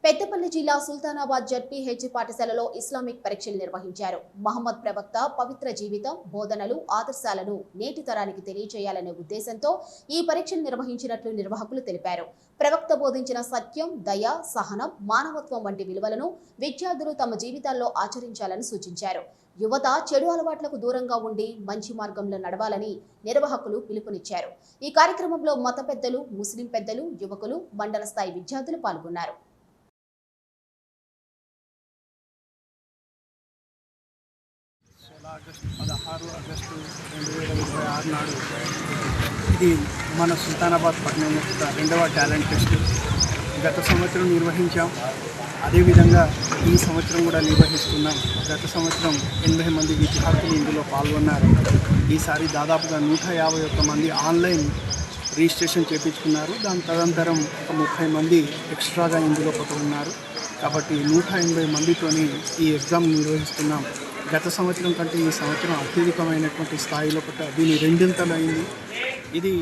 పెద్దపల్లి జిల్లా సుల్తానాబాద్ జడ్పీహెచ్ పాఠశాలలో ఇస్లామిక్ పరీక్షలు నిర్వహించారు. మహమ్మద్ ప్రవక్త పవిత్ర జీవితం, బోధనలు, ఆదర్శాలను నేటి తరానికి తెలియజేయాలనే ఉద్దేశంతో ఈ పరీక్షలు నిర్వహించినట్లు నిర్వాహకులు తెలిపారు. ప్రవక్త బోధించిన సత్యం, దయ, సహనం, మానవత్వం వంటి విలువలను విద్యార్థులు తమ జీవితాల్లో ఆచరించాలని సూచించారు. యువత చెడు అలవాట్లకు దూరంగా ఉండి మంచి మార్గంలో నడవాలని నిర్వాహకులు పిలుపునిచ్చారు. ఈ కార్యక్రమంలో మత పెద్దలు, ముస్లిం పెద్దలు, యువకులు, మండల స్థాయి విద్యార్థులు పాల్గొన్నారు. ఆగస్టు 16 ఆగస్టు 2026 నాడు ఇది మన సుల్తానాబాద్ పట్టణం యొక్క రెండవ టాలెంట్ టెస్ట్ గత సంవత్సరం నిర్వహించాం. అదేవిధంగా ఈ సంవత్సరం కూడా నిర్వహిస్తున్నాం. గత సంవత్సరం 80 మంది విద్యార్థులు ఇందులో పాల్గొన్నారు. ఈసారి దాదాపుగా 151 మంది ఆన్లైన్ రిజిస్ట్రేషన్ చేయించుకున్నారు. దాని తదనంతరం ఒక 30 మంది ఎక్స్ట్రాగా ఇందులో ఉన్నారు. కాబట్టి 180 మందితోని ఈ ఎగ్జామ్ నిర్వహిస్తున్నాం. గత సంవత్సరం కంటే ఈ సంవత్సరం అత్యధికమైనటువంటి స్థాయిలో దీని రెండింతలు అయింది. ఇది